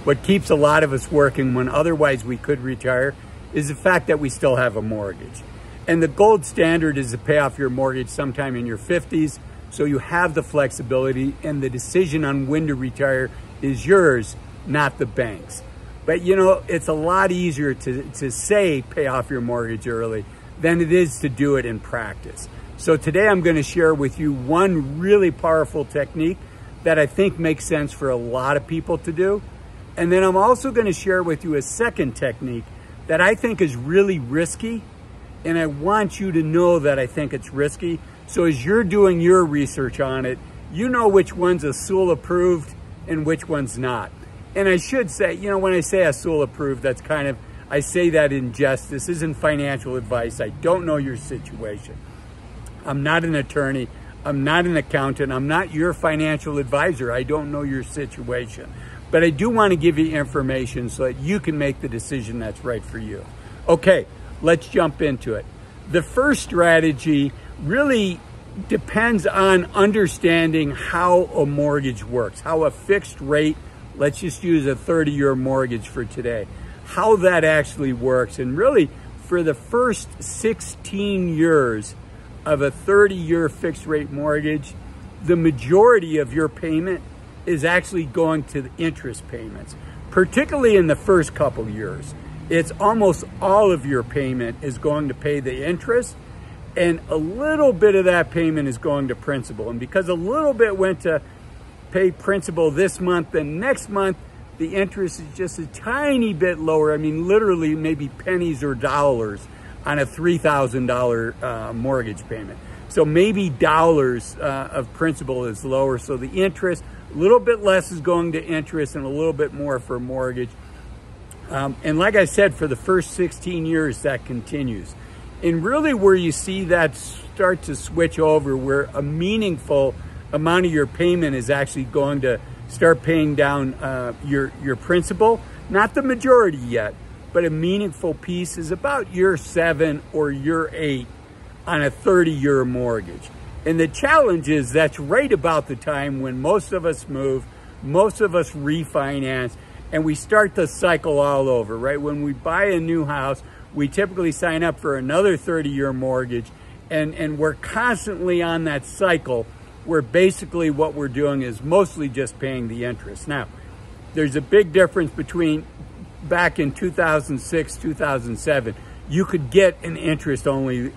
what keeps a lot of us working when otherwise we could retire is the fact that we still have a mortgage. And the gold standard is to pay off your mortgage sometime in your 50s, so you have the flexibility, and the decision on when to retire is yours, not the bank's. But you know, it's a lot easier to say pay off your mortgage early than it is to do it in practice. So today I'm going to share with you one really powerful technique that I think makes sense for a lot of people to do. And then I'm also going to share with you a second technique that I think is really risky, and I want you to know that I think it's risky. So as you're doing your research on it, you know which one's Azul approved and which one's not. And I should say, you know, when I say Azul approved, that's kind of, I say that in jest. This isn't financial advice. I don't know your situation. I'm not an attorney. I'm not an accountant. I'm not your financial advisor. I don't know your situation. But I do want to give you information so that you can make the decision that's right for you. Okay, let's jump into it. The first strategy really depends on understanding how a mortgage works, how a fixed rate, let's just use a 30-year mortgage for today, how that actually works. And really, for the first 16 years of a 30-year fixed rate mortgage, the majority of your payment is actually going to the interest payments, particularly in the first couple years. It's almost all of your payment is going to pay the interest, and a little bit of that payment is going to principal. And because a little bit went to pay principal this month, then next month the interest is just a tiny bit lower. I mean, literally maybe pennies or dollars on a $3,000 mortgage payment. So maybe dollars of principal is lower. So the interest, a little bit less is going to interest and a little bit more for mortgage. And like I said, for the first 16 years, that continues. And really where you see that start to switch over, where a meaningful amount of your payment is actually going to start paying down your principal, not the majority yet, but a meaningful piece is about year 7 or year 8 on a 30-year mortgage. And the challenge is that's right about the time when most of us move, most of us refinance, and we start the cycle all over, right? When we buy a new house, we typically sign up for another 30-year mortgage, and we're constantly on that cycle where basically what we're doing is mostly just paying the interest. Now, there's a big difference between back in 2006, 2007, you could get an interest-only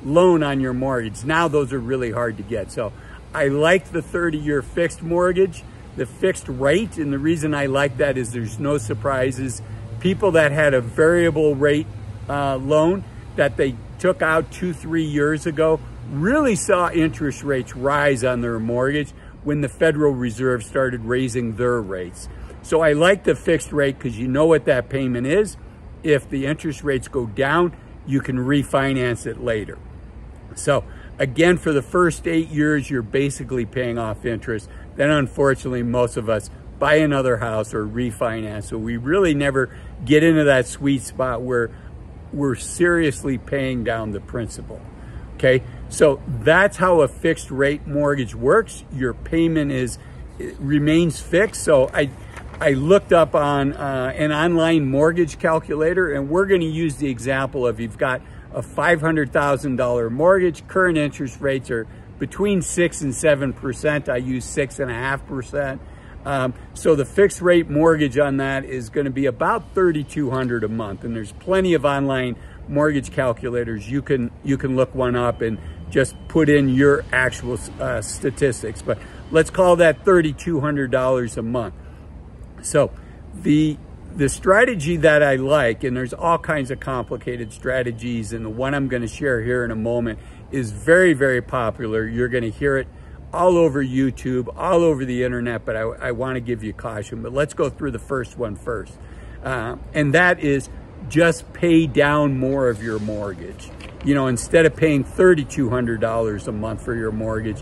loan on your mortgage. Now those are really hard to get. So I like the 30-year fixed mortgage, the fixed rate, and the reason I like that is there's no surprises. People that had a variable rate loan that they took out 2-3 years ago really saw interest rates rise on their mortgage when the Federal Reserve started raising their rates. So I like the fixed rate because you know what that payment is. If the interest rates go down, you can refinance it later. So again, for the first 8 years, you're basically paying off interest. Then unfortunately, most of us buy another house or refinance. So we really never get into that sweet spot where we're seriously paying down the principal. Okay, so that's how a fixed rate mortgage works. Your payment remains fixed. So I looked up on an online mortgage calculator, and we're going to use the example of you've got a $500,000 mortgage. Current interest rates are between 6 and 7%. I use 6.5%. So the fixed rate mortgage on that is going to be about $3,200 a month. And there's plenty of online mortgage calculators. You can look one up and just put in your actual statistics. But let's call that $3,200 a month. So the strategy that I like, and there's all kinds of complicated strategies, and the one I'm going to share here in a moment is very, very popular. You're going to hear it all over YouTube, all over the internet, but I want to give you caution. But let's go through the first one first. And that is just pay down more of your mortgage. You know, instead of paying $3,200 a month for your mortgage,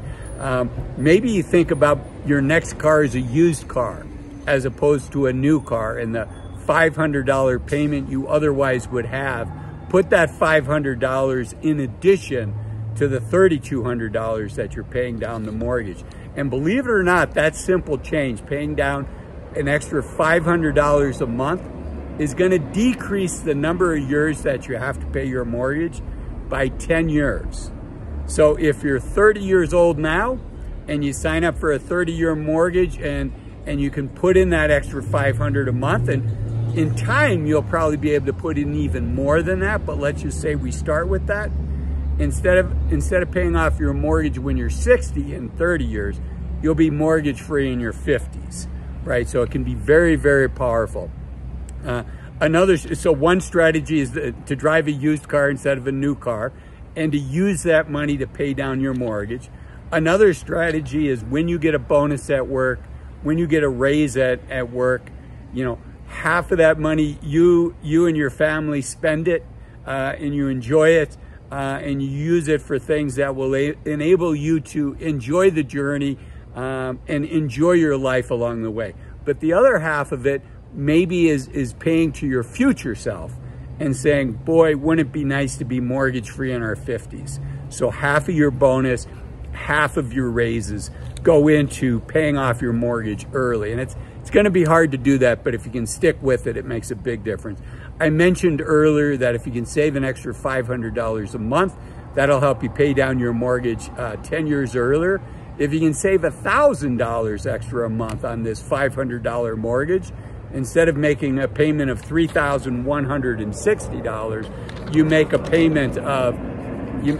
maybe you think about your next car as a used car as opposed to a new car, and the $500 payment you otherwise would have, put that $500 in addition to the $3,200 that you're paying down the mortgage. And believe it or not, that simple change, paying down an extra $500 a month is going to decrease the number of years that you have to pay your mortgage by 10 years. So if you're 30 years old now and you sign up for a 30-year mortgage and you can put in that extra $500 a month, and in time you'll probably be able to put in even more than that, but let's just say we start with that. Instead of paying off your mortgage when you're 60 in 30 years, you'll be mortgage free in your 50s, right? So it can be very, very powerful. So one strategy is to drive a used car instead of a new car, and to use that money to pay down your mortgage. Another strategy is when you get a bonus at work, when you get a raise at work, you know, half of that money, you and your family spend it, and you enjoy it, and you use it for things that will enable you to enjoy the journey, and enjoy your life along the way. But the other half of it maybe is paying to your future self and saying, boy, wouldn't it be nice to be mortgage free in our 50s? So half of your bonus, half of your raises go into paying off your mortgage early. And it's going to be hard to do that, but if you can stick with it, it makes a big difference. I mentioned earlier that if you can save an extra $500 a month, that'll help you pay down your mortgage 10 years earlier. If you can save $1,000 extra a month on this $500 mortgage, instead of making a payment of $3,160, you make a payment of, you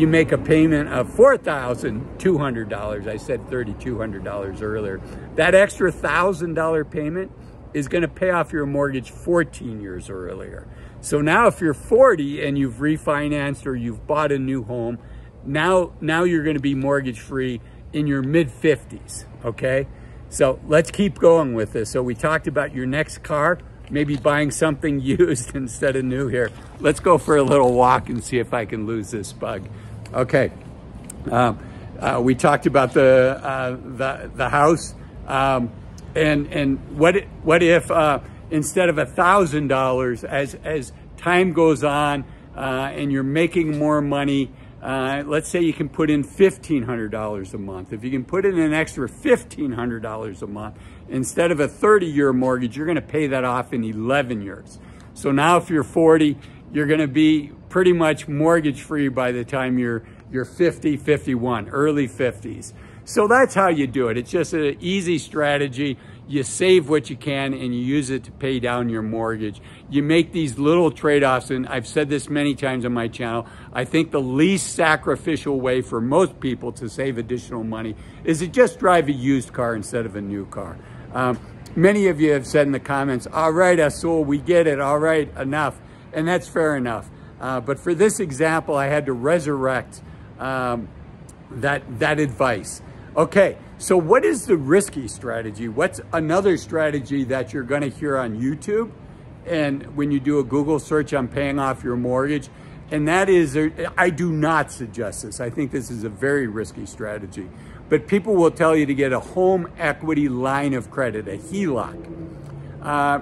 make a payment of $4,200. I said $3,200 earlier. That extra $1,000 payment is going to pay off your mortgage 14 years earlier. So now if you're 40 and you've refinanced or you've bought a new home, now you're going to be mortgage free in your mid-50s, okay? So let's keep going with this. So we talked about your next car, maybe buying something used instead of new here. Let's go for a little walk and see if I can lose this bug. Okay, we talked about the house, and what if instead of $1,000, as time goes on and you're making more money, let's say you can put in $1,500 a month. If you can put in an extra $1,500 a month, instead of a 30-year mortgage, you're going to pay that off in 11 years. So now if you're 40, you're going to be pretty much mortgage free by the time you're 50, 51, early 50s. So that's how you do it. It's just an easy strategy. You save what you can and you use it to pay down your mortgage. You make these little trade-offs, and I've said this many times on my channel. I think the least sacrificial way for most people to save additional money is to just drive a used car instead of a new car. Many of you have said in the comments, all right, Azul, we get it, all right, enough. And that's fair enough. But for this example, I had to resurrect that advice. Okay, so what is the risky strategy? What's another strategy that you're gonna hear on YouTube and when you do a Google search on paying off your mortgage? And that is, I do not suggest this. I think this is a very risky strategy. But people will tell you to get a home equity line of credit, a HELOC.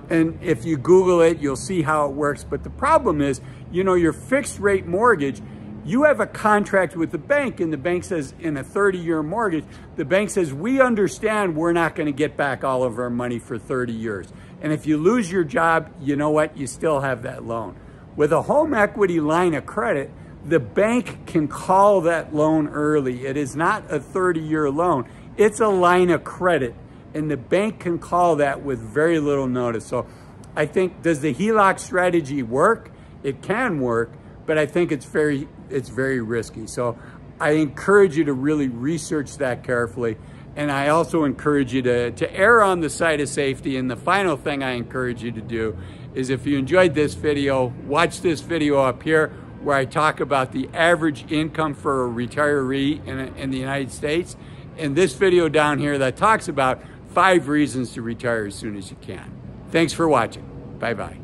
And if you Google it, you'll see how it works. But the problem is, you know, your fixed rate mortgage, you have a contract with the bank, and the bank says in a 30-year mortgage, the bank says, we understand we're not going to get back all of our money for 30 years. And if you lose your job, you know what? You still have that loan. With a home equity line of credit, the bank can call that loan early. It is not a 30-year loan. It's a line of credit, and the bank can call that with very little notice. So I think, does the HELOC strategy work? It can work, but I think it's very risky. So I encourage you to really research that carefully. And I also encourage you to err on the side of safety. And the final thing I encourage you to do is, if you enjoyed this video, watch this video up here where I talk about the average income for a retiree in the United States, and this video down here that talks about 5 reasons to retire as soon as you can. Thanks for watching. Bye-bye.